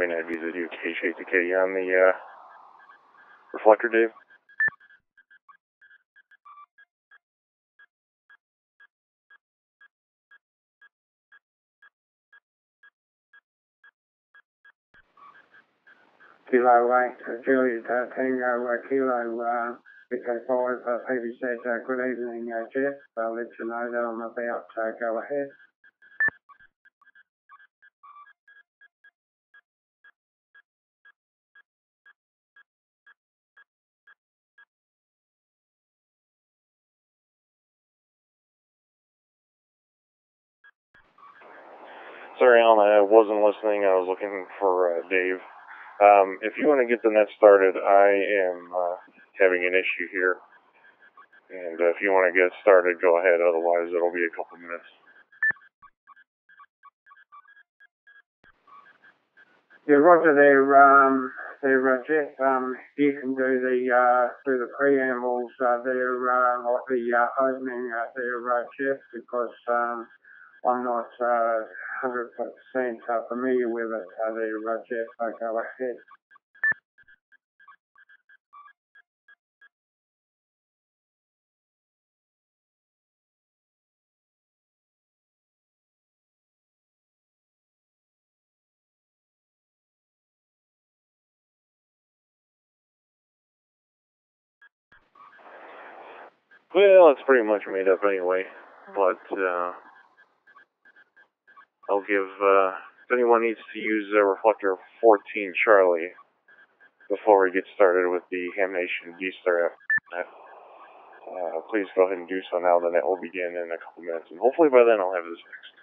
39 Visa to KH8TK on the reflector, Dave. Kilo 8, Juliet Tango, Kilo Echo 5, PBZ, good evening, Jeff. I'll let you know that I'm about to go ahead. Sorry, Alan, I wasn't listening. I was looking for Dave. If you want to get the net started, I am having an issue here. And if you want to get started, go ahead. Otherwise, it'll be a couple minutes. Yeah, roger there, Jeff. You can do the preambles there, like the opening there, Jeff, because I'm not 100% familiar with it there, Jeff. Go ahead. Well, it's pretty much made up anyway. But I'll give, if anyone needs to use reflector 14 Charlie before we get started with the Ham Nation D-Star net, please go ahead and do so now. The net will begin in a couple minutes, and hopefully by then I'll have this fixed.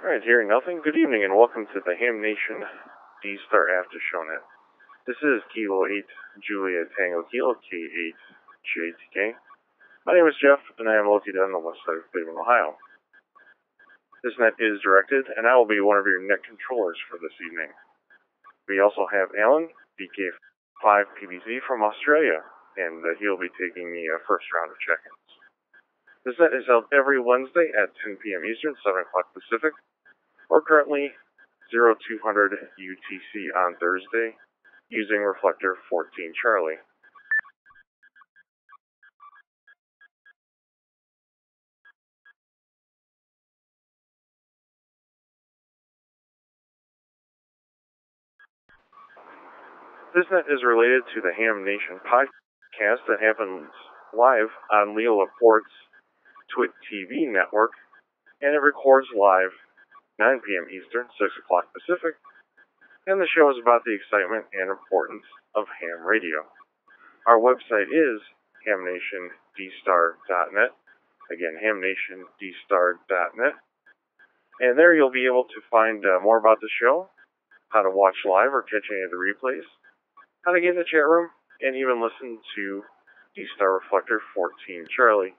Alright, hearing nothing, good evening and welcome to the Ham Nation D-Star After Show Net. This is Kilo 8 Juliet Tango Kilo KH8TK. My name is Jeff, and I am located on the west side of Cleveland, Ohio. This net is directed, and I will be one of your net controllers for this evening. We also have Alan, DK5PBZ from Australia, and he'll be taking the first round of check-ins. This net is held every Wednesday at 10 p.m. Eastern, 7 o'clock Pacific, or currently 0200 UTC on Thursday, using reflector 14 Charlie. This net is related to the Ham Nation podcast that happens live on Leo Laporte's Twit TV network, and it records live 9 p.m. Eastern, 6 o'clock Pacific, and the show is about the excitement and importance of ham radio. Our website is hamnationdStar.net. Again, hamnationdStar.net. And there you'll be able to find more about the show, how to watch live or catch any of the replays, how to get in the chat room, and even listen to D-Star Reflector 14 Charlie.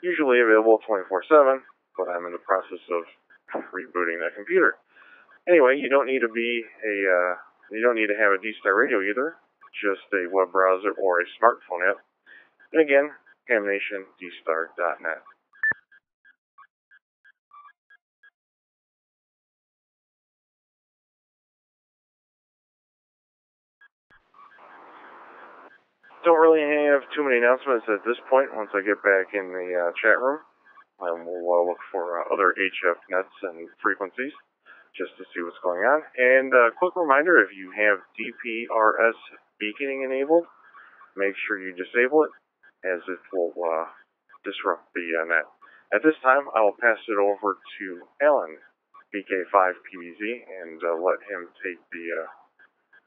Usually available 24/7, but I'm in the process of rebooting that computer. Anyway, you don't need to have a D-Star radio either, just a web browser or a smartphone app. And again, hamnationdStar.net. Don't really have too many announcements at this point. Once I get back in the chat room, we'll look for other HF nets and frequencies just to see what's going on. And a quick reminder, if you have DPRS beaconing enabled, make sure you disable it, as it will disrupt the net. At this time, I will pass it over to Alan, BK5PBZ, and let him take the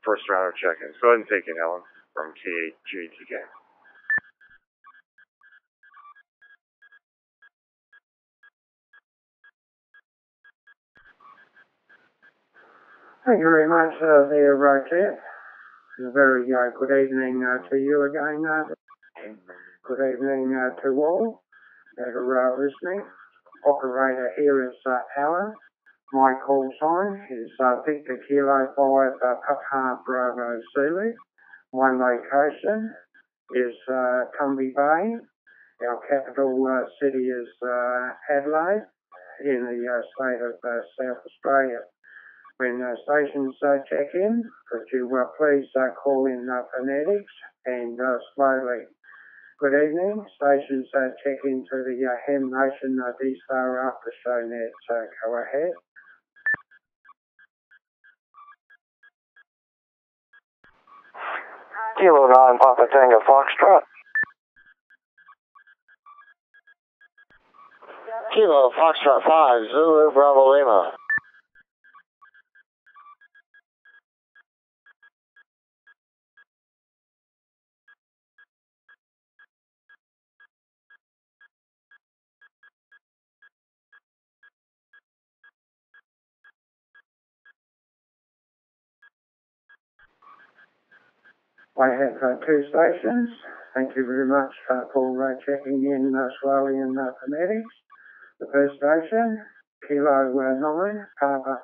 first round of check-ins. Go ahead and take it, Alan, from K8JTK. Thank you very much, there, Jeff. A very good evening to you again. Good evening to all that are listening. Operator here is Alan. My call sign is Victor Kilo 5 Papa Bravo Zulu. My location is Tumby Bay. Our capital city is Adelaide in the state of South Australia. When stations check in, could you please call in phonetics and slowly. Good evening. Stations check into the Ham Nation D-Star After Show net. Go ahead. Kilo 9 Papa Tango Foxtrot. Kilo Foxtrot 5 Zulu Bravo Lima. I have 2 stations. Thank you very much for checking in slowly in phonetics. The first station, Kilo 9, Papa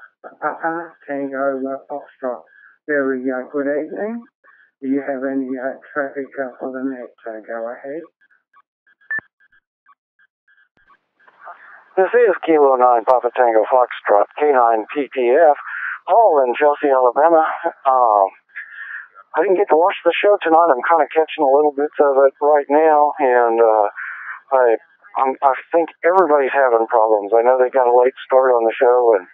Tango Foxtrot. Very good evening. Do you have any traffic for the net? Go ahead. This is Kilo 9 Papa Tango Foxtrot, K9 PPF, all in Chelsea, Alabama. I didn't get to watch the show tonight. I'm kind of catching a little bit of it right now, and I think everybody's having problems. I know they got a late start on the show, and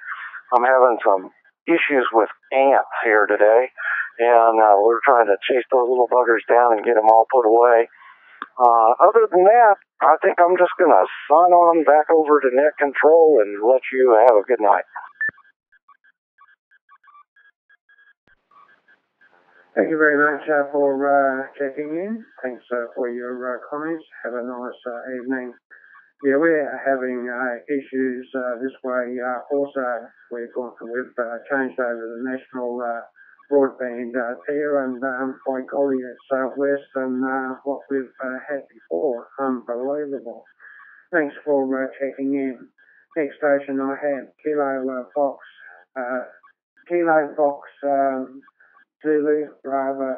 I'm having some issues with ants here today, and we're trying to chase those little buggers down and get them all put away. Other than that, I think I'm just going to sign on back over to net control and let you have a good night. Thank you very much for checking in. Thanks for your comments. Have a nice evening. Yeah, we're having issues this way. Also, we've changed over the national broadband tier, and by golly, it's worse than what we've had before. Unbelievable. Thanks for checking in. Next station I have Kilo Fox Zulu Bravo.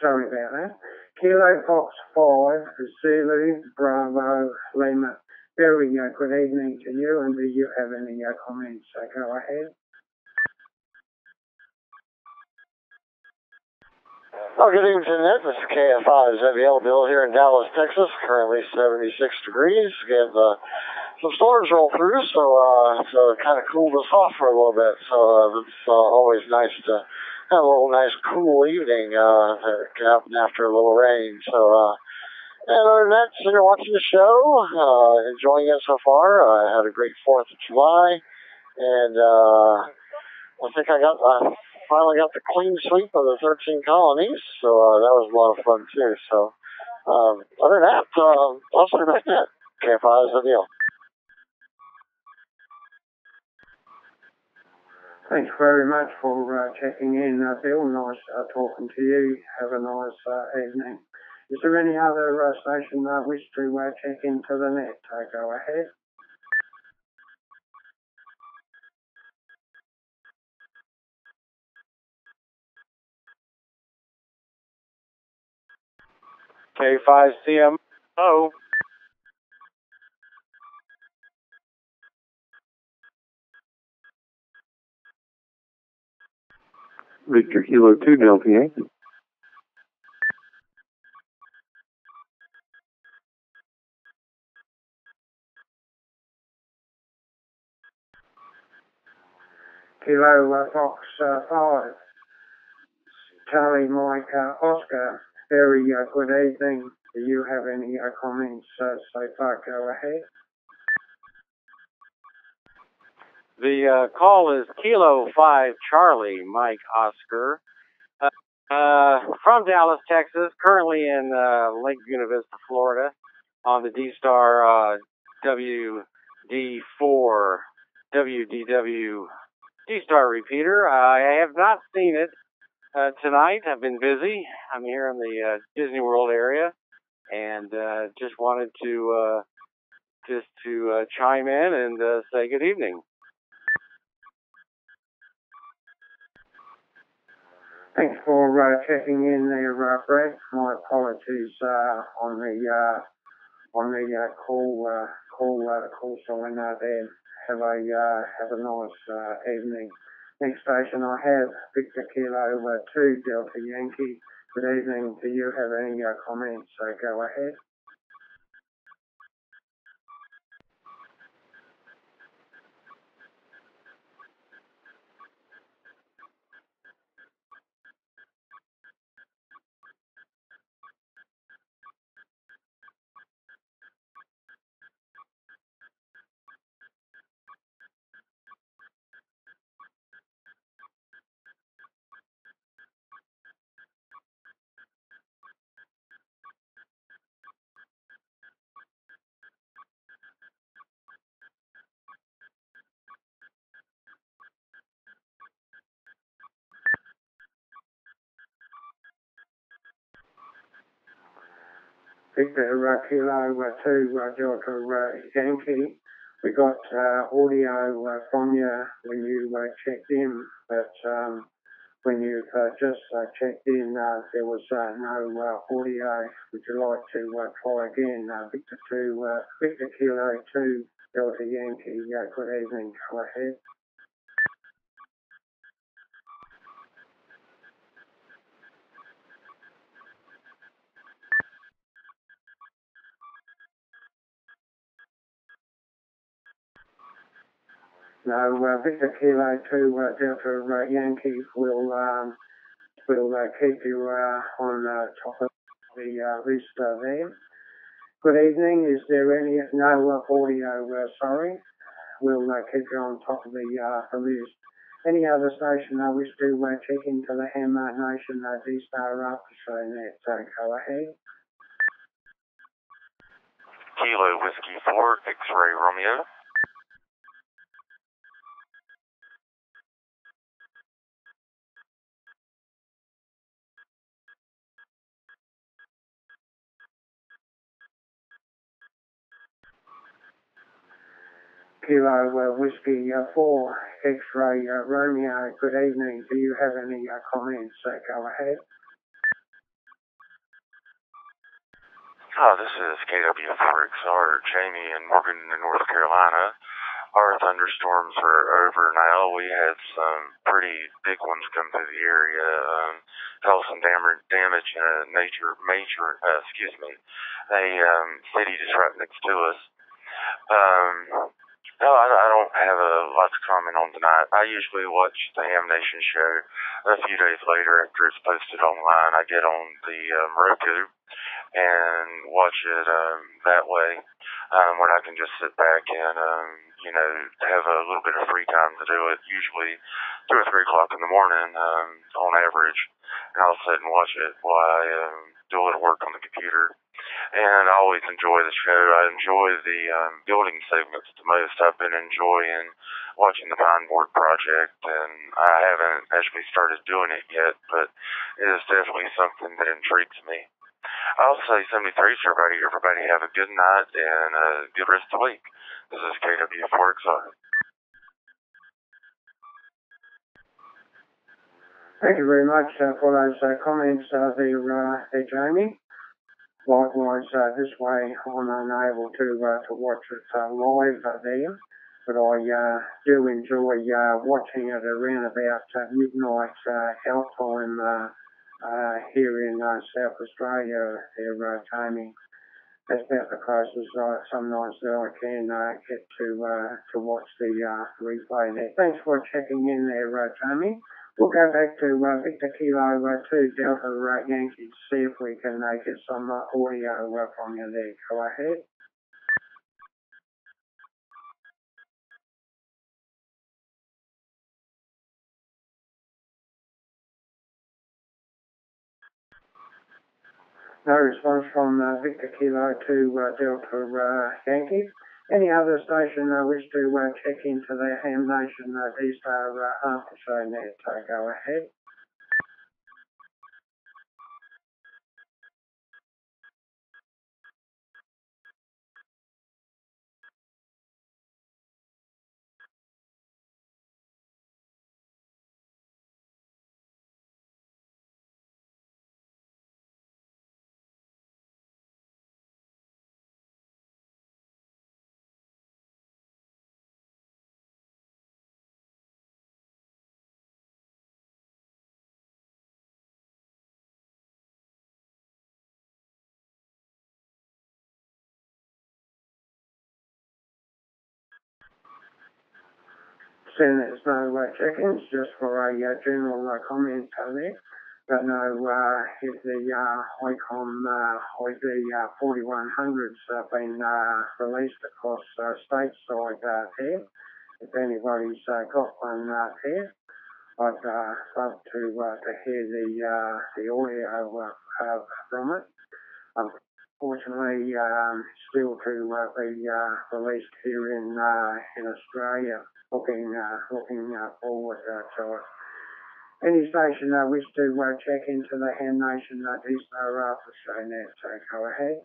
Sorry about that. Kilo Fox 5 Zulu Bravo Lima. Very good evening to you, and do you have any comments? Go ahead. Well, good evening, Net. This is KF5 ZBL Bill here in Dallas, Texas. Currently 76 degrees. We have some storms roll through, so it kind of cooled us off for a little bit. So it's always nice to have a little nice cool evening after a little rain. So, and other than that, sitting here watching the show, enjoying it so far. I had a great 4th of July, and I think I finally got the clean sweep of the 13 colonies, so that was a lot of fun too. So, other than that, I'll see you back net. KFI is the deal. Thanks very much for checking in, Bill. Nice talking to you. Have a nice evening. Is there any other station that wish to check into the net? Go ahead. K5CM. Oh. Victor Kilo 2 Delta Yankee. Kilo Fox 5. Charlie Mike Oscar. Very good evening. Do you have any comments so far? Go ahead. The call is Kilo 5 Charlie Mike Oscar. From Dallas, Texas, currently in Lake Buena Vista, Florida, on the D-Star WD4 WDW D-Star repeater. I have not seen it tonight. I've been busy. I'm here in the Disney World area, and just wanted to chime in and say good evening. Thanks for checking in there, Brett. My apologies on the call sign there. Have a nice evening. Next station I have Victor Kilo 2 Delta Yankee. Good evening. Do you have any comments? So go ahead. Victor Kilo 2 Delta Yankee. We got audio from you when you checked in, but when you've just checked in, there was no audio. Would you like to try again? Victor Kilo 2 Delta Yankee. Good evening. Go ahead. No, Victor Kilo 2 Delta Yankee will keep you on top of the list there. Good evening. Is there any no audio? Sorry, we'll keep you on top of the list. Any other station I wish to check into the Ham Nation D-Star after show net? Go ahead. Kilo Whiskey 4 X-Ray Romeo. Kilo Whiskey 4 X-Ray Romeo. Good evening. Do you have any comments? Go ahead. This is KW4XR, Jamie in Morgan, North Carolina. Our thunderstorms are over now. We had some pretty big ones come through the area. Caused some damage in a city just right next to us. No, I don't have a lot to comment on tonight. I usually watch the Ham Nation show a few days later after it's posted online. I get on the Roku and watch it that way, when I can just sit back and have a little bit of free time to do it. Usually 2 or 3 o'clock in the morning, on average, and I'll sit and watch it while I do a little work on the computer. And I always enjoy the show. I enjoy the building segments the most. I've been enjoying watching the Pine Board project, and I haven't actually started doing it yet, but it is definitely something that intrigues me. I'll say 73 to everybody. Everybody have a good night and a good rest of the week. This is KW4XR. Thank you very much for those comments there, Jamie. Likewise, this way I'm unable to watch it live there, but I do enjoy watching it around about midnight our time here in South Australia there, Jamie. That's about the closest sometimes that I can get to watch the replay there. Thanks for checking in there, Jamie. We'll go back to Victor Kilo 2 Delta Yankee, see if we can get some audio from you there. Go ahead. No response from Victor Kilo 2 Delta Yankee. Any other station wish to check into their Ham Nation D-Star after show net? Go ahead. Seeing there's no check-ins, just for a general comment there. Don't know if the ICOM ID 4100's been released across stateside there. If anybody's got one there, I'd love to hear the audio from it. Unfortunately, still to be released here in Australia. Looking forward to it. Any station wish to check into the Ham Nation D-Star after show net, so go ahead.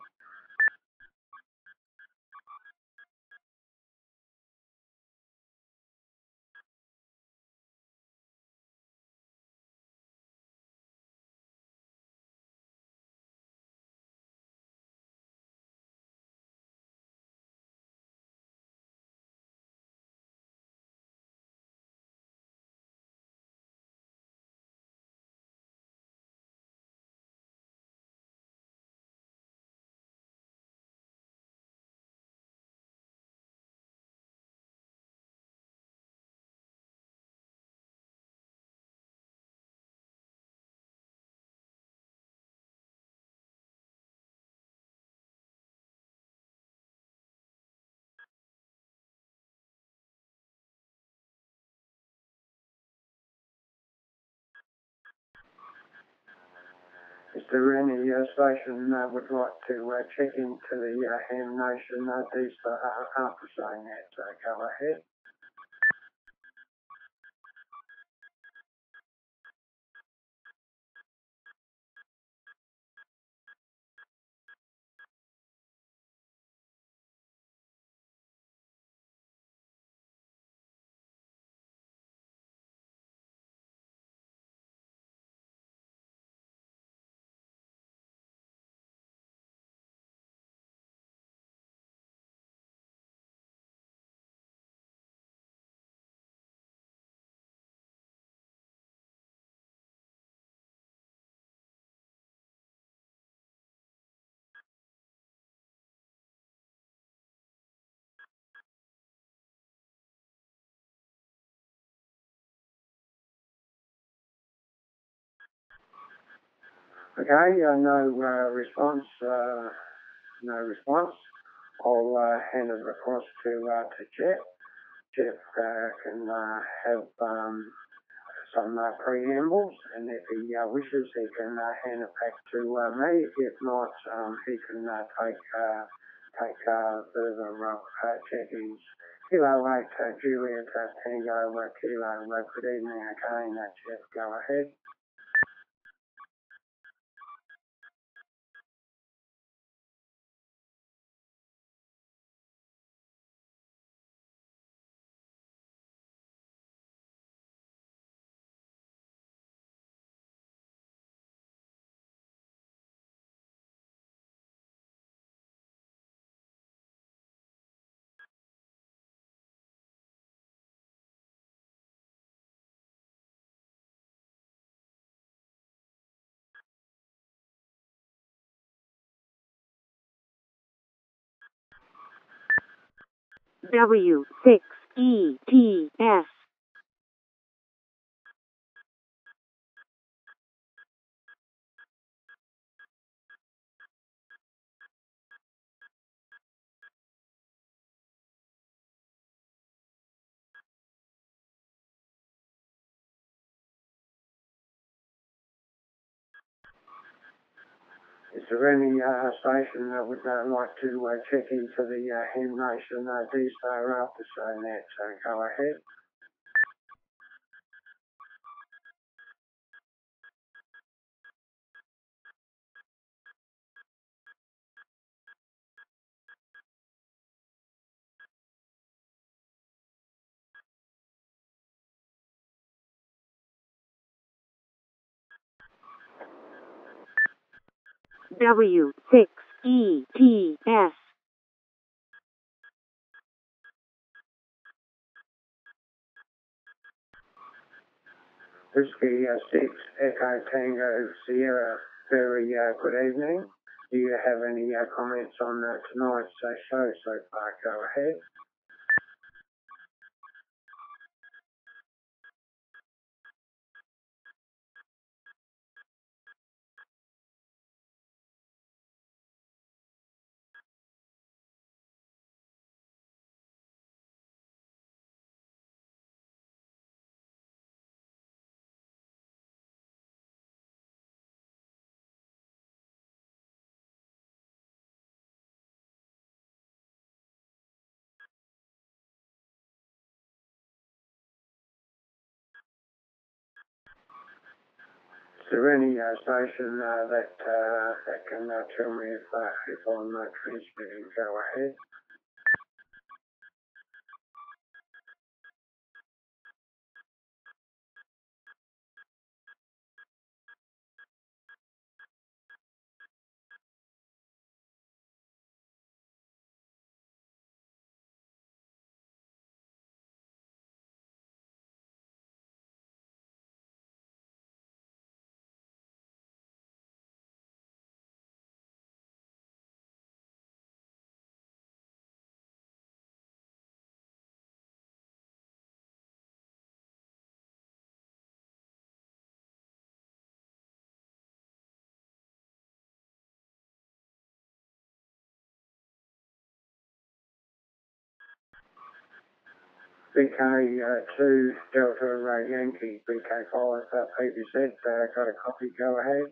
Is there any station that would like to check into the Ham Nation D-Star after show net, so go ahead. Okay, no response. No response. I'll hand it across to Jeff. Jeff can have some preambles, and if he wishes, he can hand it back to me. If not, he can take further check-ins. Kilo 8, Juliet Tango, Kilo, good evening again, Jeff, go ahead. W6ETS. Is there any station that would like to check into the Hen Nation D-Star after saying that? So go ahead. W6ETS. Whiskey 6 Echo Tango Sierra, very good evening. Do you have any comments on tonight's show so far? Go ahead. Is there any station that can tell me if I'm transmitting? Go ahead. BK2 Delta Yankee, BK5 PPZ, got a copy, go ahead.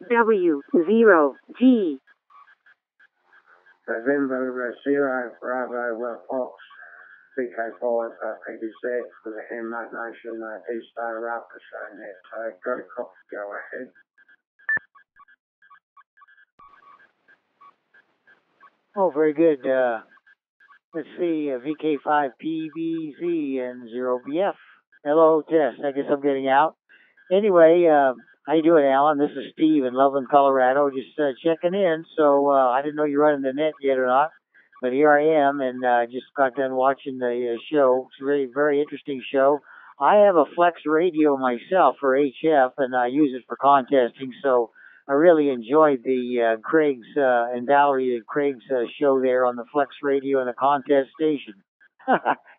W0G. November 0 Bravo Fox VK5 PBZ for the Hamlet Nation D-Star Raptor Show net. Got a copy, go ahead. Oh, very good. Let's see, VK5 PBZ and 0BF. Hello, Tess. I guess I'm getting out. Anyway, how you doing, Alan? This is Steve in Loveland, Colorado. Just checking in. So I didn't know you're running the net yet or not, but here I am, and just got done watching the show. It's a really very interesting show. I have a Flex radio myself for HF, and I use it for contesting. So I really enjoyed the Craig's and Valerie and Craig's show there on the Flex radio and the contest station.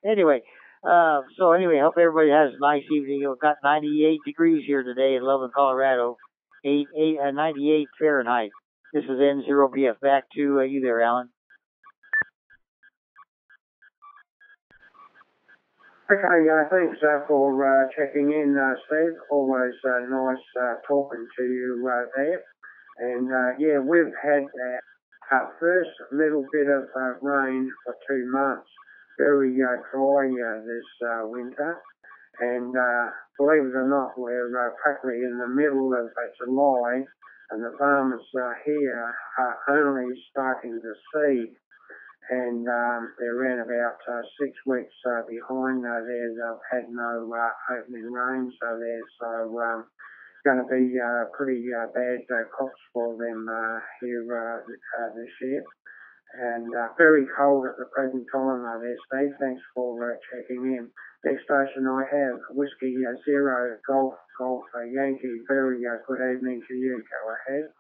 Anyway. Hope everybody has a nice evening. We've got 98 degrees here today in Loveland, Colorado, 98 Fahrenheit. This is N0BF. Back to you there, Alan. Okay, thanks for checking in, Steve. Always nice talking to you there. And yeah, we've had our first little bit of rain for 2 months. Very dry this winter, and believe it or not, we're practically in the middle of July, and the farmers here are only starting to seed, and they're around about 6 weeks behind there. They've had no opening rain, so there's going to be pretty bad crops for them here this year. And very cold at the present time there, Steve. Thanks for checking in. Next station I have, Whiskey Zero Golf Yankee. Very good evening to you. Go ahead.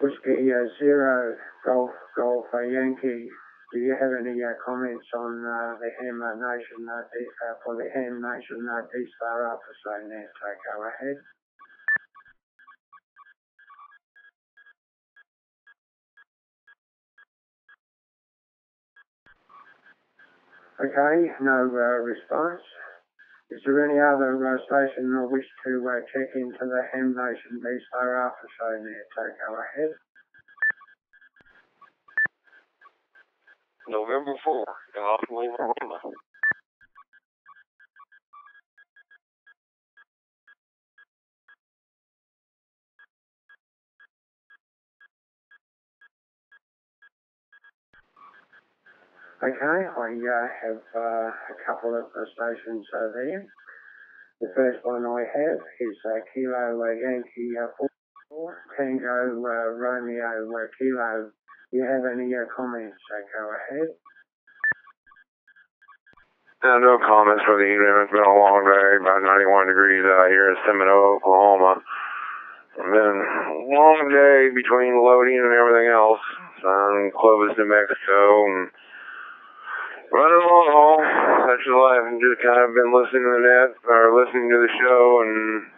Whiskey Zero Golf Yankee. Do you have any comments on the Ham Nation for the Ham Nation D-Star Alpha Show net? Go ahead. Okay, no response. Is there any other station you wish to check into the Ham Nation D-Star Alpha Show net? Go ahead. November 4, Golf Lima. Okay, I have a couple of stations there. The first one I have is Kilo Yankee 4 Tango Romeo Kilo. Do you have any comments? Go ahead. No comments for the evening. It's been a long day, about 91 degrees out here in Seminole, Oklahoma. It's been a long day between loading and everything else. Clovis, New Mexico, and running along home. Such is life. And just kind of been listening to the net, or listening to the show, and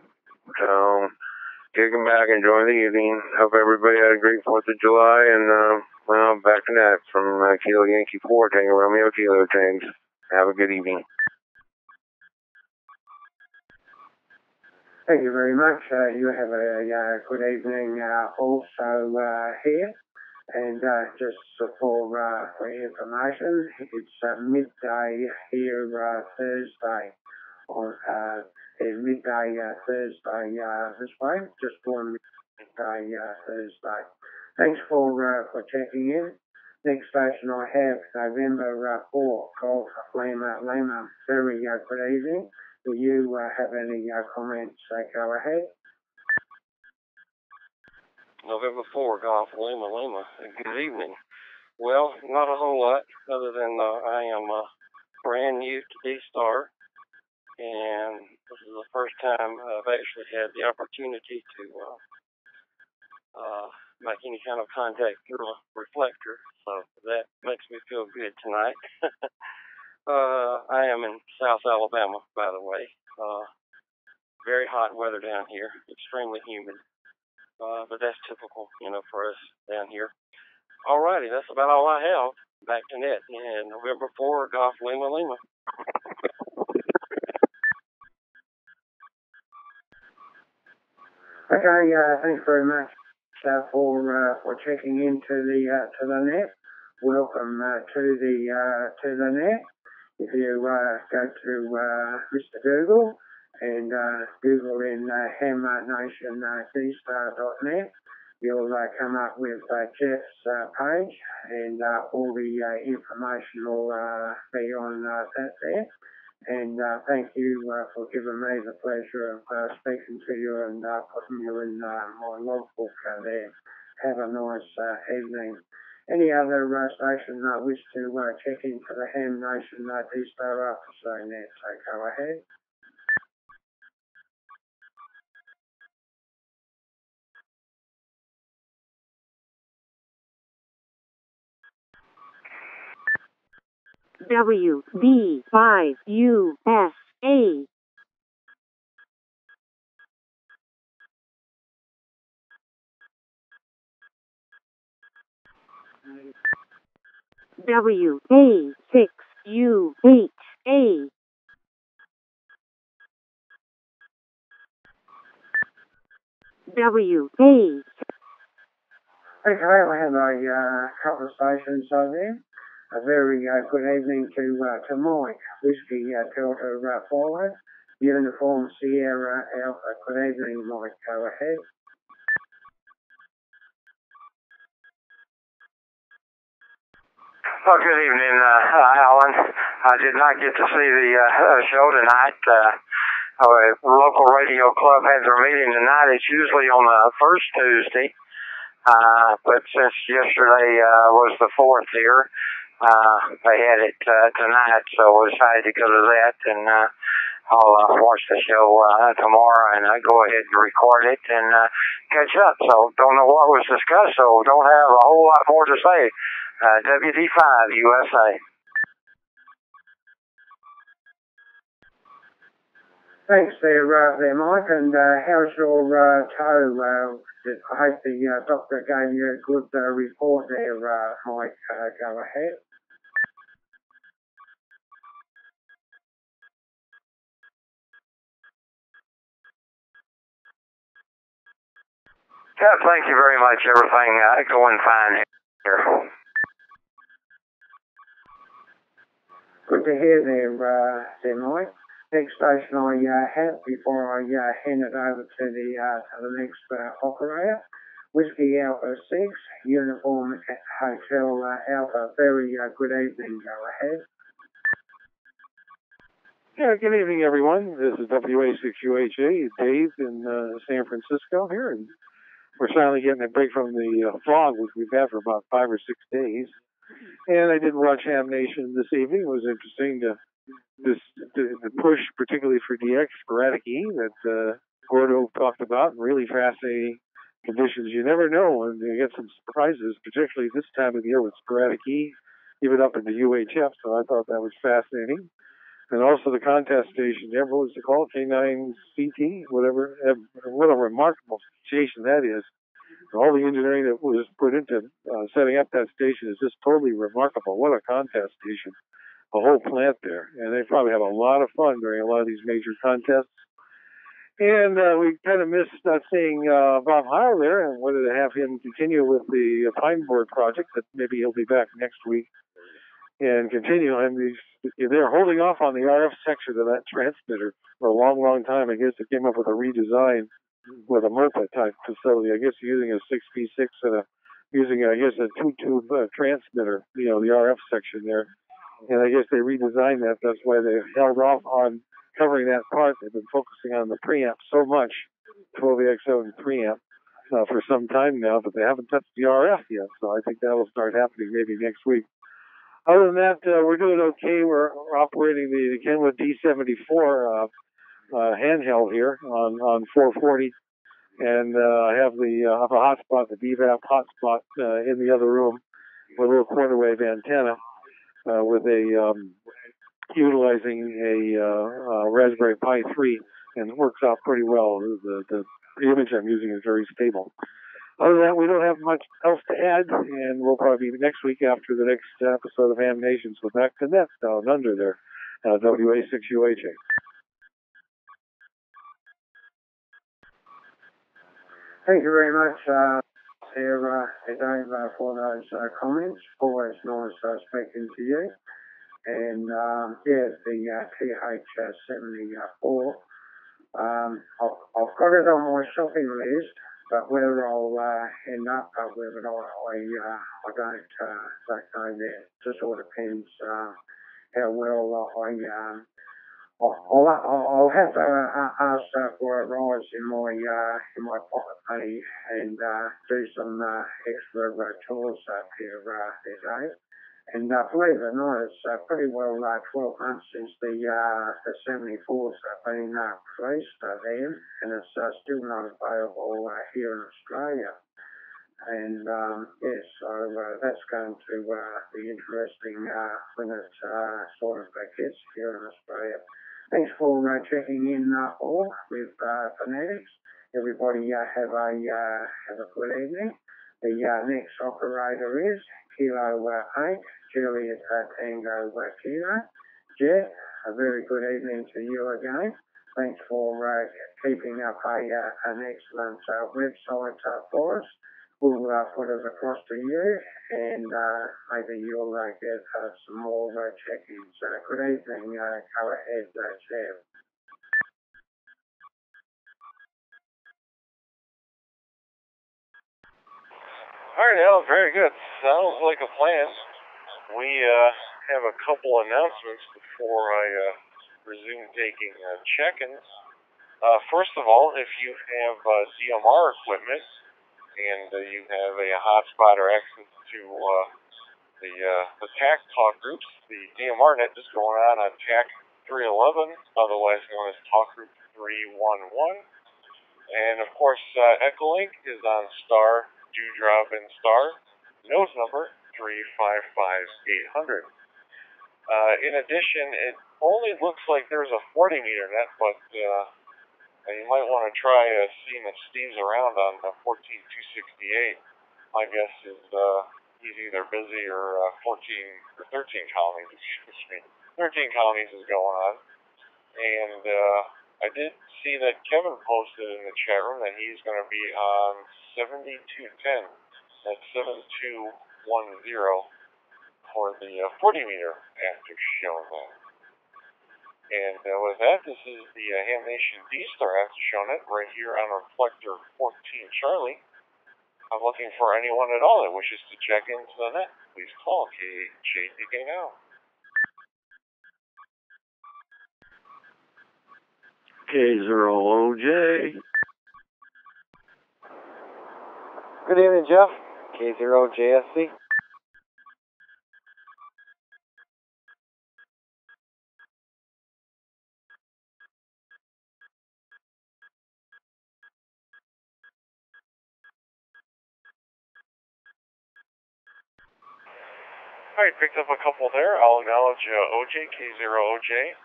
kicking back, enjoying the evening. Hope everybody had a great 4th of July, and back to net from Kilo Yankee 4, Tango Romeo Kilo Tangs. Have a good evening. Thank you very much. You have a good evening also here. And just for information, it's midday here Thursday. It's midday Thursday this way. Just one midday Thursday. Thanks for checking in. Next station I have, November 4, Golf Lima. Very good evening. Do you have any comments? Go ahead. November 4, Golf Lima. Good evening. Well, not a whole lot, other than I am brand new to D-Star, and this is the first time I've actually had the opportunity to make any kind of contact through a reflector, so that makes me feel good tonight. I am in South Alabama, by the way. very hot weather down here, extremely humid. But that's typical, for us down here. Alrighty, that's about all I have. Back to net. And November 4, Golf Lima Lima. Okay, thanks very much for checking into the net. Welcome to the net. If you go to Mr. Google and Google in hamnation.net, you'll come up with Jeff's page, and all the information will be on that there. And thank you for giving me the pleasure of speaking to you and putting you in my logbook there. Have a nice evening. Any other station that wish to check into the Ham Nation D-Star after saying that, so go ahead. WB5USA. WA6UHA. WA. Okay, I have a couple of stations over there. A very good evening to Mike, Whiskey Delta Follow, Uniform Sierra Alpha. Good evening, Mike. Go ahead. Well, good evening, Alan. I did not get to see the show tonight. Our local radio club has their meeting tonight. It's usually on the first Tuesday, but since yesterday was the 4th here, they had it tonight, so we decided to go to that, and I'll watch the show tomorrow and go ahead and record it and catch up. So don't know what was discussed, so don't have a whole lot more to say. WD5 USA. Thanks there, Mike. And how's your toe? I hope the doctor gave you a good report there, Mike. Go ahead. Yeah, thank you very much. Everything going fine here. Good to hear there, Mike. Next station I have before I hand it over to the next operator. Whiskey Alpha 6, Uniform Hotel Alpha. Very good evening. Go ahead. Yeah, good evening, everyone. This is WA6UHA, Dave in San Francisco here, and we're finally getting a break from the fog, which we've had for about 5 or 6 days. And I did watch Ham Nation this evening. It was interesting to push, particularly for DX, sporadic E, that Gordo talked about, and really fascinating conditions. You never know, and you get some surprises, particularly this time of the year with sporadic E, even up into UHF. So I thought that was fascinating. And also the contest station there, what was it called? K9CT, whatever. What a remarkable station that is. All the engineering that was put into setting up that station is just totally remarkable. What a contest station. The whole plant there. And they probably have a lot of fun during a lot of these major contests. And we kind of missed not seeing Bob Heil there, and wanted to have him continue with the Pine Board project, but maybe he'll be back next week and continue. And they're holding off on the RF section of that transmitter for a long, long time. I guess they came up with a redesign with a MOPA type facility. I guess using a 6P6 and using, I guess, a 2-tube transmitter, the RF section there. And I guess they redesigned that. That's why they held off on covering that part. They've been focusing on the preamp so much, 12AX7 preamp, for some time now, but they haven't touched the RF yet. So I think that will start happening maybe next week. Other than that, we're doing okay. We're operating the Kenwood D74 handheld here on 440. And I have a hotspot, the DVAP hotspot in the other room with a little quarter wave antenna with utilizing a Raspberry Pi 3 and it works out pretty well. The image I'm using is very stable. Other than that, we don't have much else to add, and we'll probably be next week after the next episode of Ham Nations with Mac Cadet down under there, WA6UHA. Thank you very much, Dave, for those comments. Always nice speaking to you. And yeah, the TH-74. I've got it on my shopping list, but whether I'll end up with it, I don't know yet. It just all depends how well I'll have to ask for a rise in my pocket money and do some extra tours up here today. And believe it or not, it's pretty well 12 months since the 74's been released then, and it's still not available here in Australia. And yes, so that's going to be interesting when it sort of gets here in Australia. Thanks for checking in all with Phonetics. Everybody have a good evening. The next operator is Kilo 8, Juliet Tango Kilo. Jeff, a very good evening to you again. Thanks for keeping up an excellent website for us. We'll put it across to you, and maybe you'll get some more check-ins. Good evening. Go ahead, Jeff. All right, Al, very good. Sounds like a plan. We have a couple announcements before I resume taking check-ins. First of all, if you have DMR equipment and you have a hotspot or access to the TAC talk groups, the DMR net is going on TAC 311, otherwise known as Talk Group 311. And of course, Echolink is on star, Dewdrop, and star, node number 355800. In addition, it only looks like there's a 40 meter net, but you might want to try seeing if Steve's around on 14268. My guess is he's either busy or 13 colonies, excuse me. 13 colonies is going on. And I did see that Kevin posted in the chat room that he's going to be on 7210. That's 7210 for the 40 meter after showing that. And with that, this is the Ham Nation D-Star after shownet right here on Reflector 14 Charlie. I'm looking for anyone at all that wishes to check into the net. Please call KJTK now. K0OJ. Good evening, Jeff. K0JSC. Alright, picked up a couple there. I'll acknowledge OJ, K0OJ.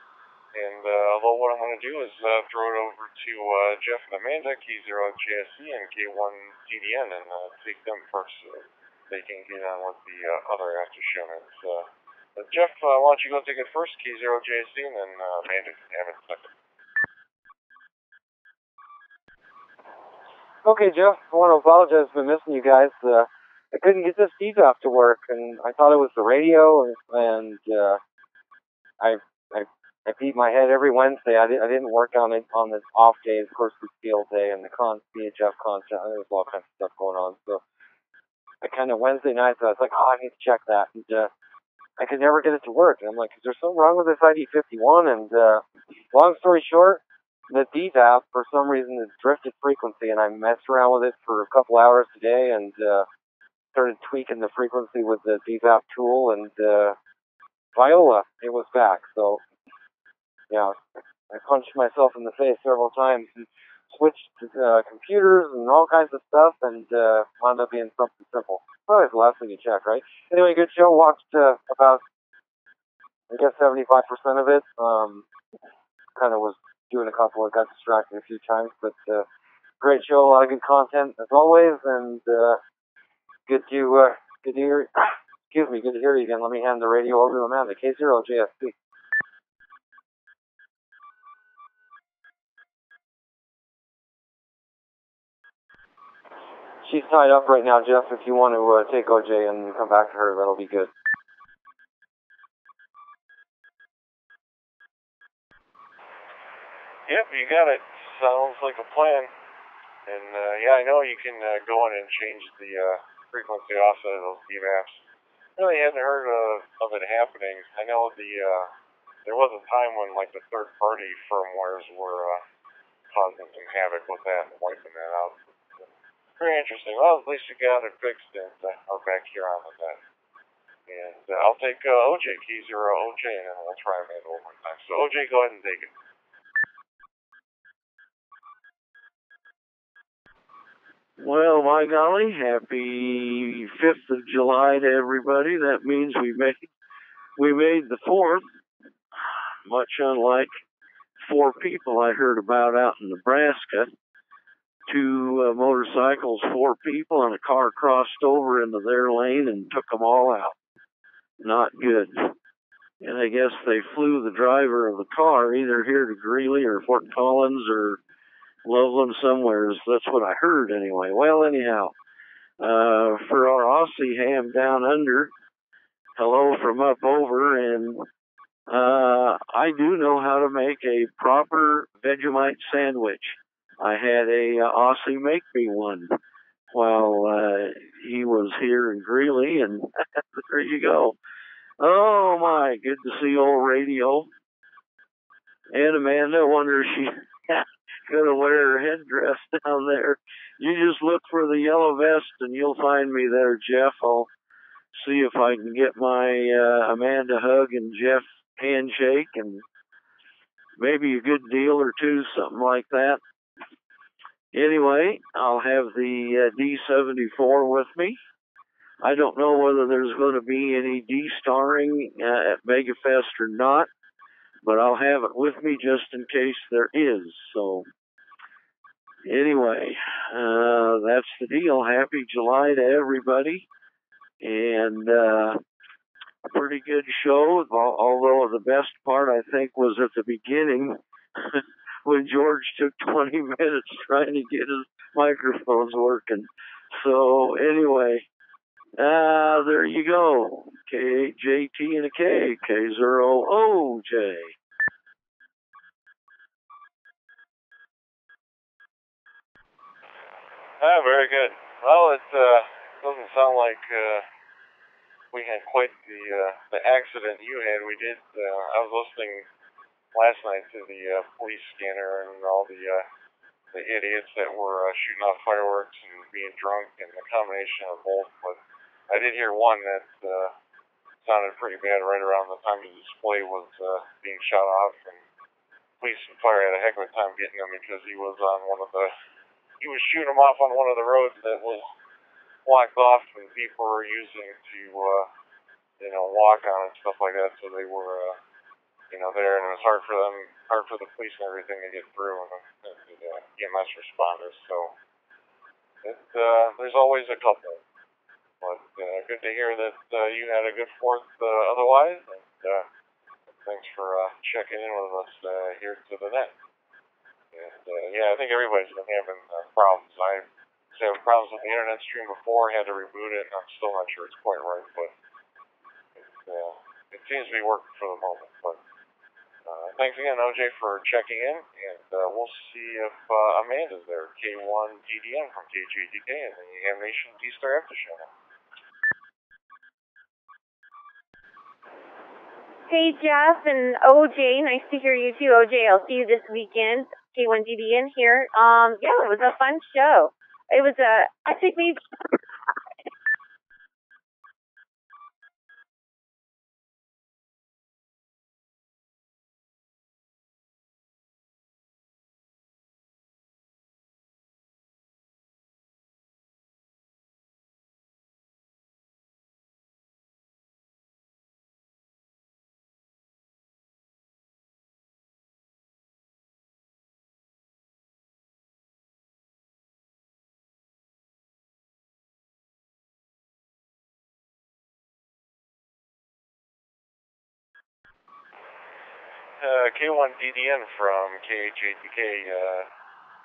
And although what I'm going to do is throw it over to Jeff and Amanda, K0JSC and K1CDN, and take them first so they can get on with the other after shownets. Jeff, why don't you go take it first, K0JSC, and then Amanda can have it second. Okay, Jeff, I want to apologize for missing you guys. I couldn't get this DVAP to work, and I thought it was the radio, and I beat my head every Wednesday. I didn't work on it on the off days, of course, the field day and the VHF content. There was all kinds of stuff going on. So I kind of Wednesday nights, I was like, I need to check that. And I could never get it to work. And I'm like, is there something wrong with this ID51? And long story short, the DVAP, for some reason, has drifted frequency. And I messed around with it for a couple hours today and started tweaking the frequency with the DVAP tool. And Viola, it was back. So yeah, I punched myself in the face several times and switched computers and all kinds of stuff and wound up being something simple. Probably the last thing you check, right? Anyway, good show. Watched about, I guess, 75% of it. Kind of was doing a couple. I got distracted a few times, but great show, a lot of good content as always, and good to hear. Excuse me, good to hear you again. Let me hand the radio over to Amanda. K0JSP. She's tied up right now, Jeff. If you want to take OJ and come back to her, that'll be good. Yep, you got it. Sounds like a plan. And yeah, I know you can go in and change the frequency offset of those DMAPs. Really hadn't heard of it happening. I know there was a time when like the third-party firmwares were causing some havoc with that and wiping that out. Very interesting. Well, at least you got it fixed and are back here on with that. And I'll take OJ, K0OJ, and then we'll try Amanda one more time. So OJ, go ahead and take it. Well, my golly, happy 5th of July to everybody. That means we made the 4th, much unlike 4 people I heard about out in Nebraska. 2 motorcycles, 4 people, and a car crossed over into their lane and took them all out. Not good. And I guess they flew the driver of the car either here to Greeley or Fort Collins or Loveland somewhere. That's what I heard anyway. Well, anyhow, for our Aussie ham down under, hello from up over, and I do know how to make a proper Vegemite sandwich. I had a Aussie make me one while he was here in Greeley, and there you go. Oh my, good to see old radio. And Amanda, I wonder if she's gonna wear her headdress down there. You just look for the yellow vest and you'll find me there, Jeff. I'll see if I can get my Amanda hug and Jeff handshake and maybe a good deal or two, something like that. Anyway, I'll have the D74 with me. I don't know whether there's going to be any D-starring at MegaFest or not, but I'll have it with me just in case there is. So, anyway, that's the deal. Happy July to everybody. And a pretty good show, although the best part, I think, was at the beginning when George took 20 minutes trying to get his microphones working. So, anyway, there you go. KJT and a K, K0OJ. Very good. Well, it doesn't sound like we had quite the accident you had. We did. I was listening last night to the police scanner and all the idiots that were shooting off fireworks and being drunk, and the combination of both. But I did hear one that sounded pretty bad right around the time the display was being shot off, and police and fire had a heck of a time getting him because he was on he was shooting them off on one of the roads that was blocked off and people were using to walk on and stuff like that, so they were there, and it was hard for the police and everything to get through, and the EMS responders. So there's always a couple, but good to hear that you had a good 4th otherwise, and thanks for checking in with us here to the net. And yeah, I think everybody's been having problems. I was having problems with the internet stream before, had to reboot it, and I'm still not sure it's quite right, but it seems to be working for the moment. But thanks again, OJ, for checking in, and we'll see if Amanda's there. K1DDN from KJDK and the Ham Nation D-Star After Show. Hey, Jeff and OJ, nice to hear you too. OJ, I'll see you this weekend. K1DDN here. Yeah, it was a fun show. It was I think we K1DDN from KHATK.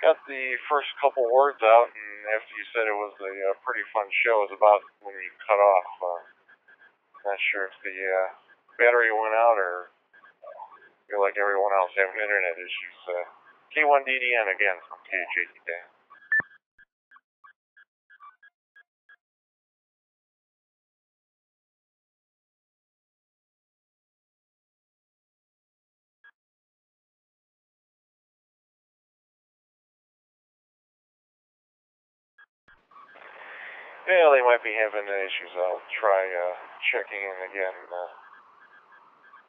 Got the first couple words out, and after you said it was a pretty fun show, it was about when you cut off. Not sure if the battery went out or you're like everyone else having internet issues. K1DDN again from KHATK. Yeah, they might be having issues. I'll try checking in again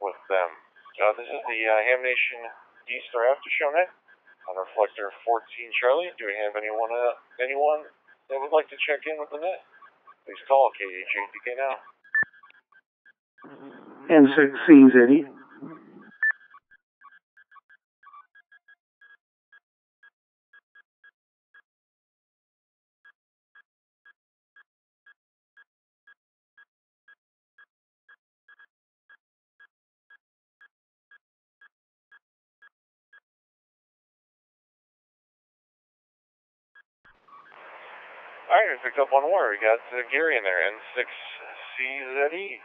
with them. This is the Ham Nation D-Star After Show Net on Reflector 14 Charlie. Do we have anyone that would like to check in with the net? Please call KHATK now. N6C's Eddie. Alright, we picked up one more. We got Gary in there, N6CZE.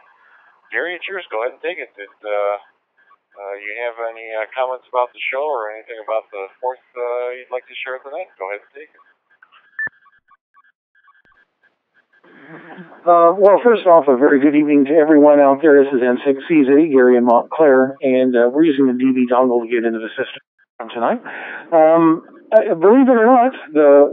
Gary, it's yours. Go ahead and take it. Did you have any comments about the show or anything about the fourth you'd like to share with the net? Go ahead and take it. Well, first off, a very good evening to everyone out there. This is N6CZ, Gary in Montclair, and we're using the DV dongle to get into the system tonight. Believe it or not,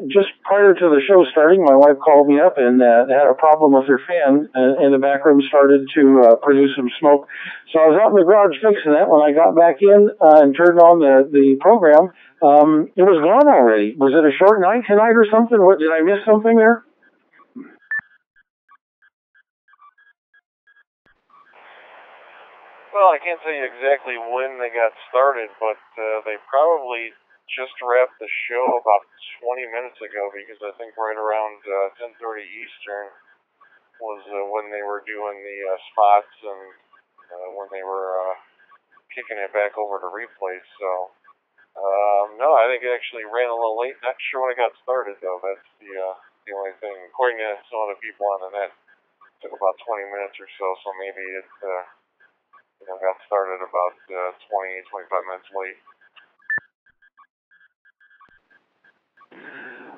just prior to the show starting, my wife called me up and had a problem with her fan, and the back room started to produce some smoke. So I was out in the garage fixing that. When I got back in and turned on the program, it was gone already. Was it a short night tonight or something? What, did I miss something there? Well, I can't tell you exactly when they got started, but they probably just wrapped the show about 20 minutes ago, because I think right around 10:30 Eastern was when they were doing the spots and when they were kicking it back over to replay. So, no, I think it actually ran a little late. Not sure when it got started, though. That's the only thing. According to some of the people on the net, it took about 20 minutes or so, so maybe it got started about 25 minutes late.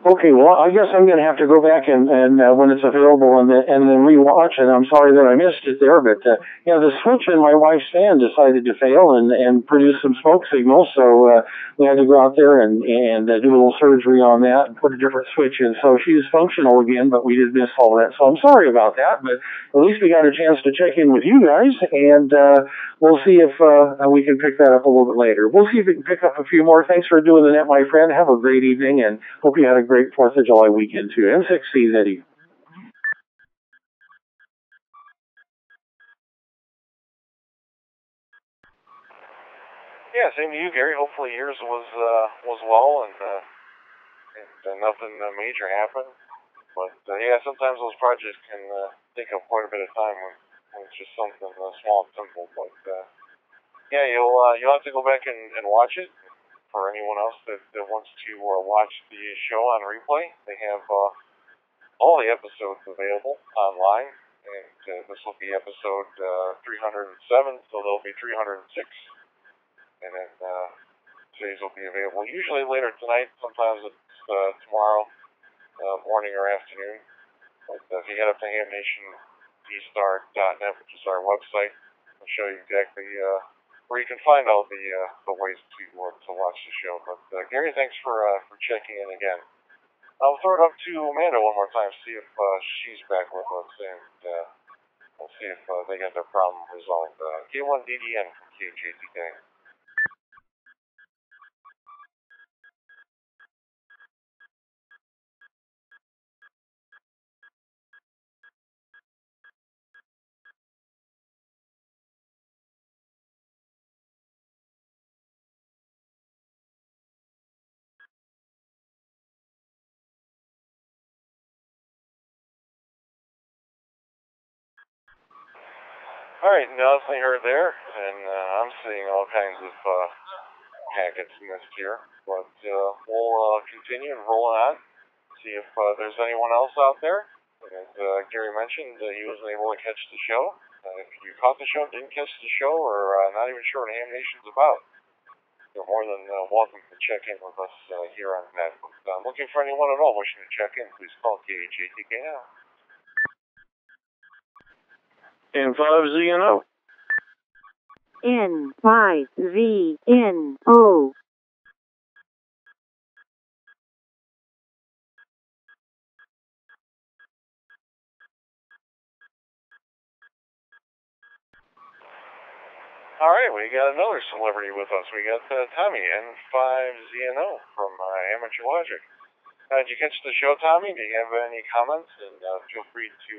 Okay, well, I guess I'm going to have to go back and when it's available and then rewatch it. I'm sorry that I missed it there, but the switch in my wife's fan decided to fail and produce some smoke signals, so we had to go out there and do a little surgery on that and put a different switch in. So she's functional again, but we did miss all that. So I'm sorry about that, but at least we got a chance to check in with you guys, and we'll see if we can pick that up a little bit later. We'll see if we can pick up a few more. Thanks for doing the net, my friend. Have a great evening, and hope you had a great 4th of July weekend, too. N6C's Eddie. Yeah, same to you, Gary. Hopefully yours was well and nothing major happened. But yeah, sometimes those projects can take up quite a bit of time when it's just something small and simple. But yeah, you'll have to go back and watch it. For anyone else that wants to watch the show on replay, they have all the episodes available online, and this will be episode 307, so there'll be 306, and then today's will be available usually later tonight. Sometimes it's tomorrow morning or afternoon. But if you head up to hamnationdStar.net, which is our website, I'll show you exactly where you can find all the ways to watch the show. But Gary, thanks for checking in again. I'll throw it up to Amanda one more time, see if she's back with us, and we'll see if they got their problem resolved. K1DDN from KHATK. All right, now as I heard there, and I'm seeing all kinds of packets missed here. But we'll continue and roll on, see if there's anyone else out there. As Gary mentioned, he wasn't able to catch the show. If you caught the show, didn't catch the show, or not even sure what Ham Nation's about, you're more than welcome to check in with us here on Net. But I'm looking for anyone at all wishing to check in. Please call KHATK now. N5ZNO. N5ZNO. All right, we got another celebrity with us. We got Tommy, N5ZNO from Amateur Logic. Did you catch the show, Tommy? Do you have any comments? And feel free to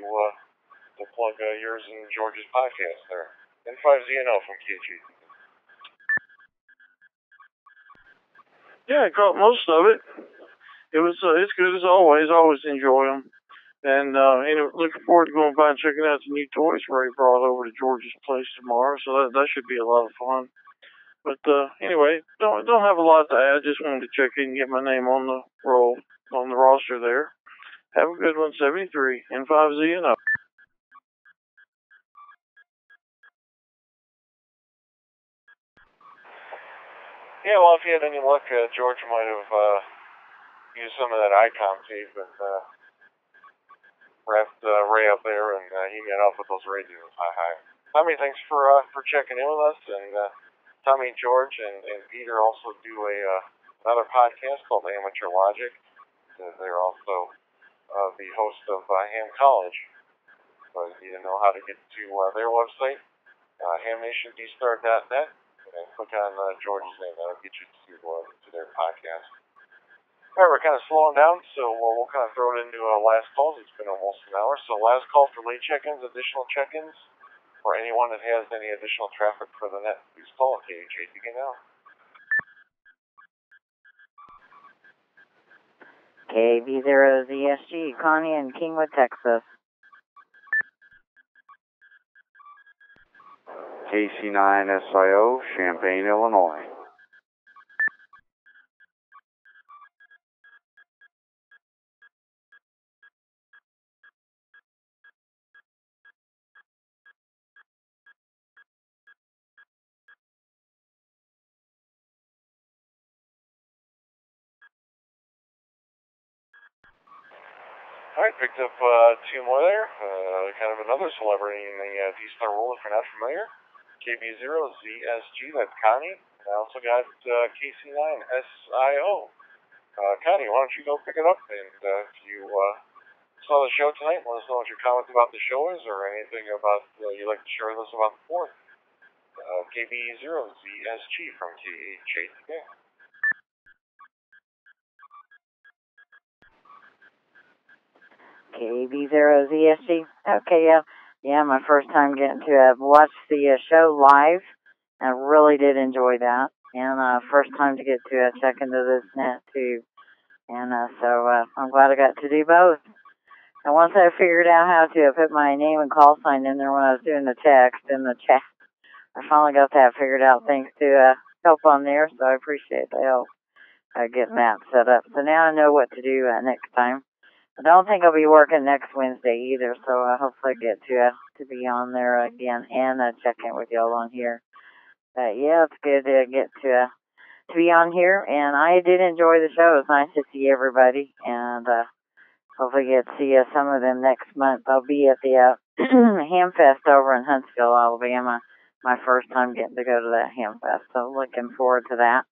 plug yours and George's podcast there. N5ZNO from KG. Yeah, I caught most of it. It's good as always. Always enjoy them. And looking forward to going by and checking out the new toys Ray brought over to George's place tomorrow. So that should be a lot of fun. But anyway, don't have a lot to add. Just wanted to check in and get my name on the roster there. Have a good one, 73 N5ZNO. Yeah, well, if you had any luck, George might have used some of that ICOM tape and wrapped Ray up there, and he got off with those radios. Hi. Tommy, thanks for checking in with us, and Tommy, George, and Peter also do another podcast called Amateur Logic. They're also the host of Ham College. So if you didn't know how to get to their website, hamnationdstart.net, and click on George's name. That'll get you to their podcast. All right, we're kind of slowing down, so we'll kind of throw it into last calls. It's been almost an hour. So last call for late check-ins, additional check-ins, or anyone that has any additional traffic for the net, please call KHATK now. KB0ZSG, Connie in Kingwood, Texas. KC9SIO, Champaign, Illinois. All right, picked up two more there. Kind of another celebrity in the D-Star world, if you're not familiar. KB0ZSG, that's Connie. And I also got KC9SIO. Connie, why don't you go pick it up? And if you saw the show tonight, let us know what your comments about the show is, or anything about you'd like to share with us about the 4th. KB0ZSG from KHATK. KB0ZSG. Okay, yeah, my first time getting to watch the show live. I really did enjoy that. And first time to get to check into this net, too. And so I'm glad I got to do both. And once I figured out how to put my name and call sign in there when I was doing the text in the chat, I finally got that figured out thanks to help on there. So I appreciate the help getting that set up. So now I know what to do next time. I don't think I'll be working next Wednesday either, so hopefully I get to be on there again and check in with y'all on here. But yeah, it's good to get to be on here, and I did enjoy the show. It was nice to see everybody, and hopefully get to see some of them next month. I'll be at the Hamfest over in Huntsville, Alabama. My first time getting to go to that Hamfest, so looking forward to that.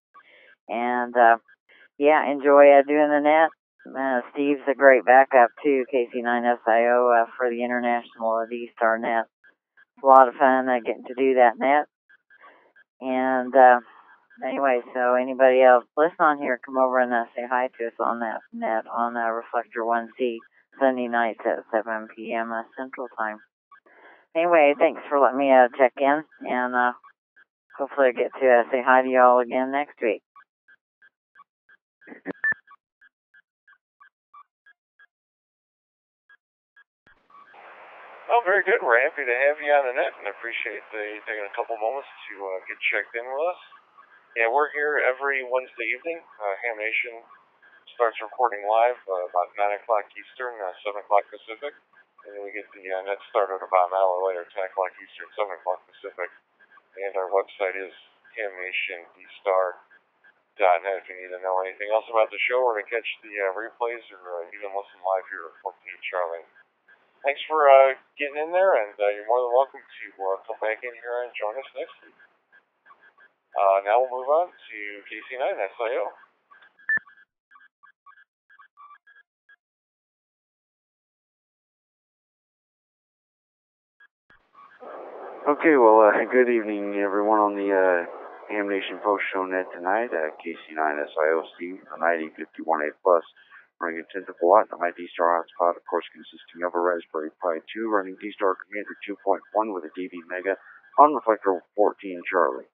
And yeah, enjoy doing the net. Steve's a great backup too, KC9SIO for the International D-Star net. It's a lot of fun getting to do that net. And anyway, so anybody else listen on here, come over and say hi to us on that net on Reflector 1C Sunday nights at 7 p.m. Central Time. Anyway, thanks for letting me check in, and hopefully I get to say hi to y'all again next week. Oh, very good. We're happy to have you on the net and appreciate you taking a couple moments to get checked in with us. Yeah, we're here every Wednesday evening. Ham Nation starts recording live about 9 o'clock Eastern, 7 o'clock Pacific. And then we get the net started about an hour later, 10 o'clock Eastern, 7 o'clock Pacific. And our website is hamnationdStar.net if you need to know anything else about the show or to catch the replays or even listen live here at 14 Charlie. Thanks for getting in there, and you're more than welcome to come back in here and join us next week. Now we'll move on to KC9 SIO. Okay, well, good evening, everyone, on the Ham Nation Post Show Net tonight. KC9 SIOC, a 9051A Plus, running a 10th watt, a my D-Star hotspot, of course, consisting of a Raspberry Pi 2, running D-Star Commander 2.1 with a DB Mega on reflector 14 Charlie.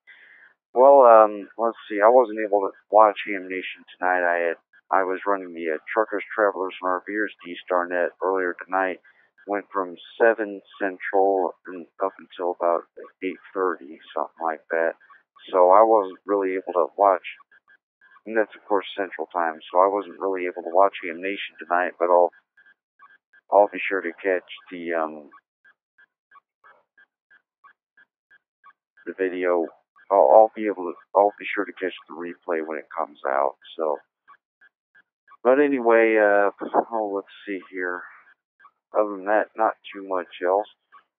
Well, let's see, I wasn't able to watch Ham Nation tonight. I was running the Truckers, Travelers, and RVers D-Star Net earlier tonight. Went from 7 Central and up until about 8:30, something like that. So I wasn't really able to watch, and that's of course Central Time, so I wasn't really able to watch Ham Nation tonight, but I'll be sure to catch the video. I'll be sure to catch the replay when it comes out. So, but anyway, let's see here. Other than that, not too much else.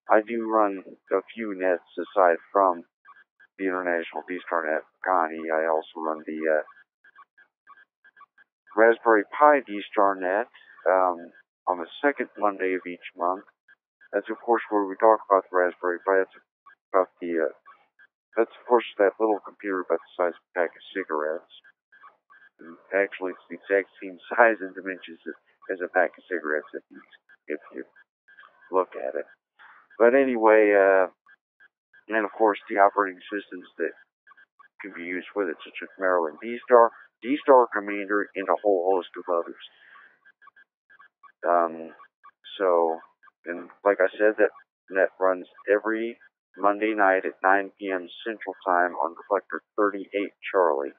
I do run a few nets aside from the International D-Star Net Connie. I also run the Raspberry Pi D-Star Net on the second Monday of each month. That's of course where we talk about the Raspberry Pi. That's of course that little computer about the size of a pack of cigarettes. And actually, it's the exact same size and dimensions as a pack of cigarettes if you look at it. But anyway, and of course the operating systems that can be used with it, such as Maryland D-Star, D-Star Commander, and a whole host of others. And like I said, that net runs every Monday night at 9 p.m. Central Time on Reflector 38 Charlie.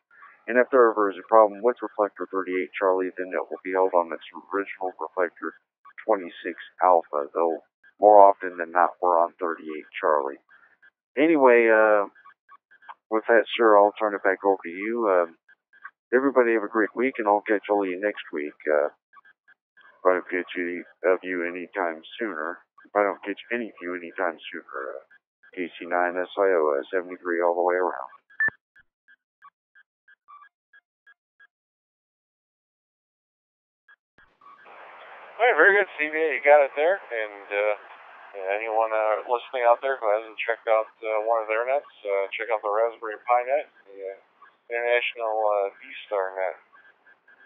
And if there ever is a problem with Reflector 38 Charlie, then it will be held on its original Reflector 26 Alpha, though more often than not we're on 38 Charlie. Anyway, with that, sir, I'll turn it back over to you. Everybody have a great week, and I'll catch all of you next week. If I don't catch any of you anytime sooner, if I don't catch any of you anytime sooner, KC9 SIO 73 all the way around. All right, very good, CBA. You got it there. And anyone listening out there who hasn't checked out one of their nets, check out the Raspberry Pi net, the International D-Star net,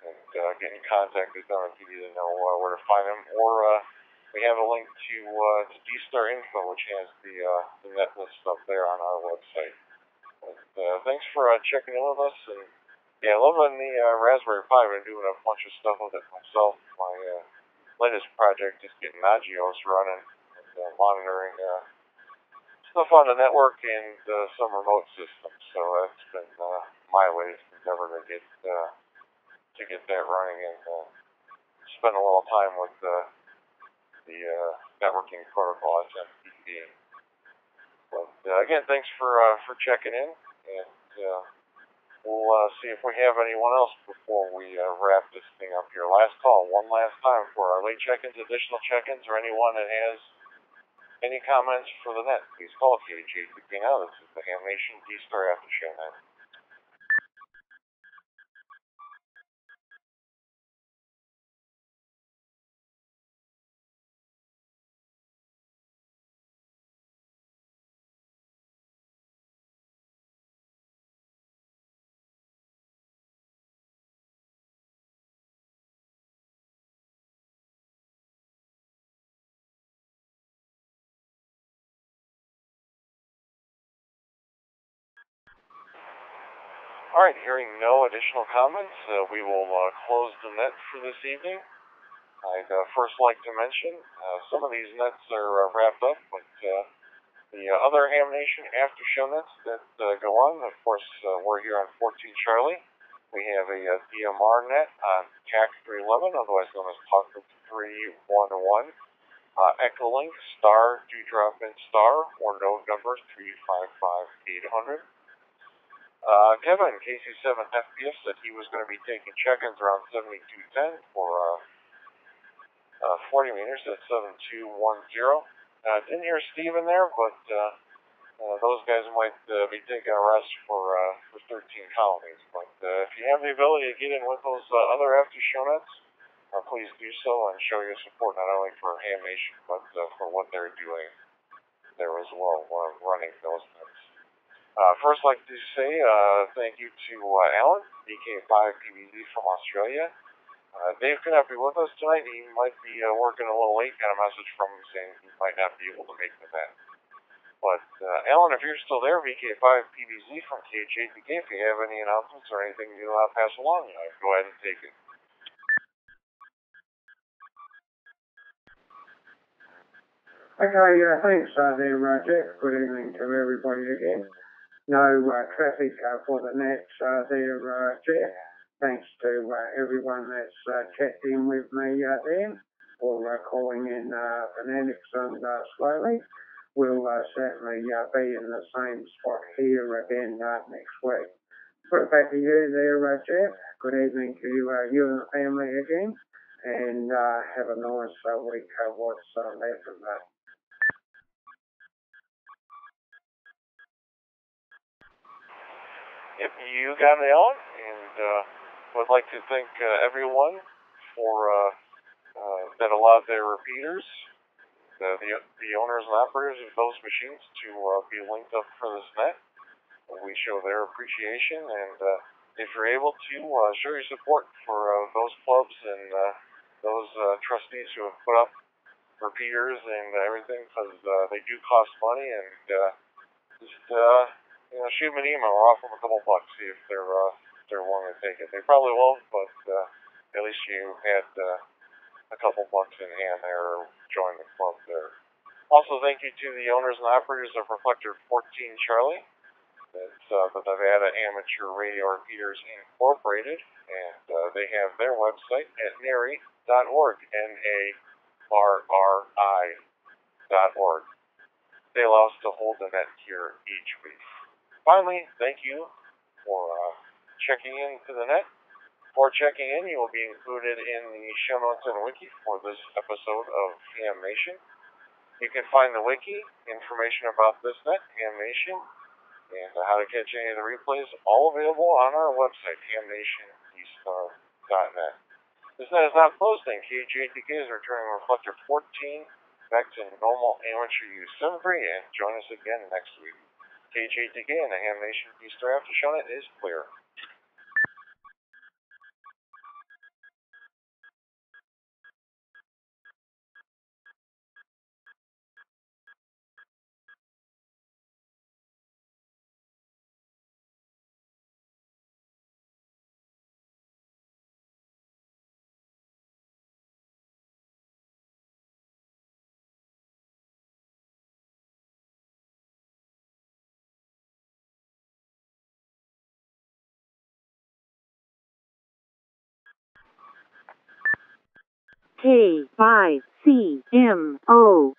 and get in contact with them if you need to know where to find them. Or we have a link to D-Star Info, which has the net list up there on our website. But, thanks for checking in with us. And yeah, loving the Raspberry Pi. I've been doing a bunch of stuff with it myself. My latest project is getting Nagios running and monitoring stuff on the network and some remote systems. So that's been my latest endeavor to get that running and spend a little time with the networking protocol SMTP. But again, thanks for checking in, and we'll see if we have anyone else before we wrap this thing up here. Last call, one last time for our late check-ins, additional check-ins, or anyone that has any comments for the net. Please call KG now. This is the Ham Nation D-Star After Show Net. All right, hearing no additional comments, we will close the net for this evening. I'd first like to mention some of these nets are wrapped up, but the other Ham Nation after show nets that go on, of course, we're here on 14 Charlie. We have a DMR net on TAC 311, otherwise known as TAC 311. Echolink star Dewdrop and star, or node number 355800. Kevin, KC7 FPS, said he was going to be taking check-ins around 7210 for 40 meters at 7210. Didn't hear Steve in there, but those guys might be taking a rest for 13 colonies. But if you have the ability to get in with those other after show nets, please do so and show your support not only for Ham Nation, but for what they're doing there as well, running those nets. First, I'd like to say thank you to Alan, VK5 PBZ from Australia. Dave could not be with us tonight. He might be working a little late. Got a message from him saying he might not be able to make the event. But Alan, if you're still there, VK5 PBZ from KH8PK, if you have any announcements or anything you want to pass along, go ahead and take it. Okay, thanks there, Jeff. Good evening to everybody again. No traffic for the nets there, Jeff. Thanks to everyone that's checked in with me there, or calling in Fanatics and slowly. We'll certainly be in the same spot here again next week. Put it back to you there, Jeff. Good evening to you and the family again, and have a nice week what's left of that. Yep, you got it, Alan, and would like to thank everyone for that allowed their repeaters, the owners and operators of those machines to be linked up for this net. We show their appreciation, and if you're able to, show your support for those clubs and those trustees who have put up repeaters and everything, because they do cost money, and just shoot them an email or offer them a couple bucks, see if they're willing to take it. They probably won't, but at least you had a couple bucks in hand there, or join the club there. Also, thank you to the owners and operators of Reflector 14 Charlie, that Nevada Amateur Radio Repeaters Incorporated, and they have their website at NARRI.org, NARRI.org. They allow us to hold the net here each week. Finally, thank you for checking into the net. For checking in, you will be included in the show notes and wiki for this episode of Ham Nation. You can find the wiki, information about this net, Ham Nation, and how to catch any of the replays, all available on our website, hamnationeastar.net. This net is not closed, and KH8PK is returning Reflector 14 back to normal amateur use. 7-3, and join us again next week. KH8PK and the Ham Nation Easter After Show Net is clear. K5CMO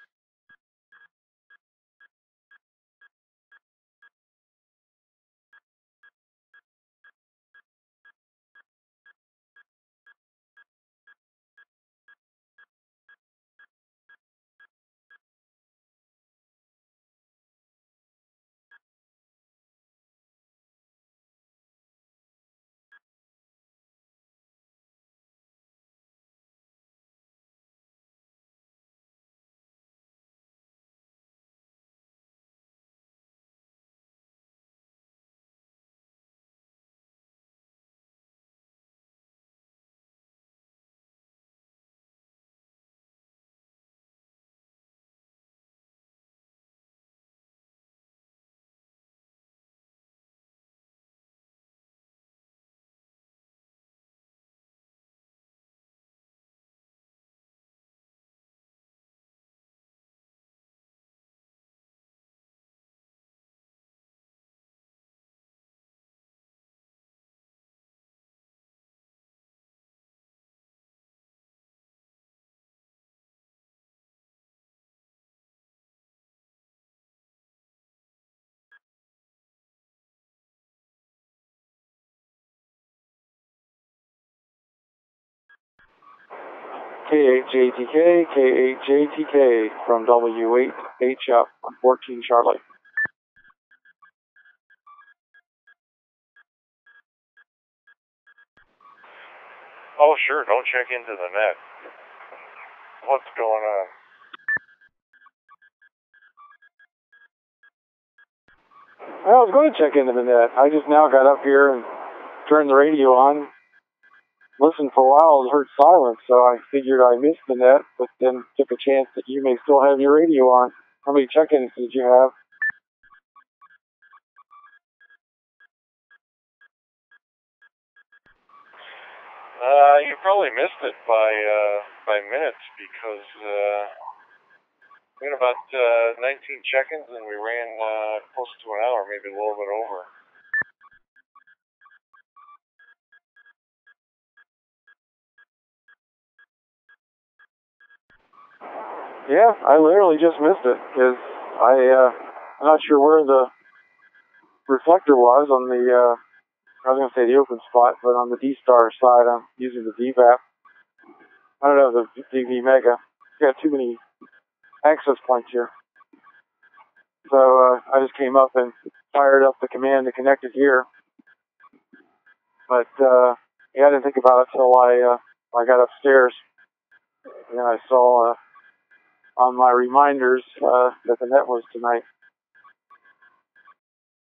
K8JTK, K8JTK from W8HF on 14 Charlie. Oh, sure, don't check into the net. What's going on? I was going to check into the net. I just now got up here and turned the radio on. Listened for a while and heard silence, so I figured I missed the net, but then took a chance that you may still have your radio on. How many check-ins did you have? You probably missed it by minutes because we had about 19 check-ins and we ran close to an hour, maybe a little bit over. Yeah, I literally just missed it because I'm not sure where the reflector was on the, I was going to say the open spot, but on the D-Star side, I'm using the VVAP. I don't know, the DV Mega. Got too many access points here. So I just came up and fired up the command to connect it here. But yeah, I didn't think about it till I got upstairs. And then I saw on my reminders that the net was tonight.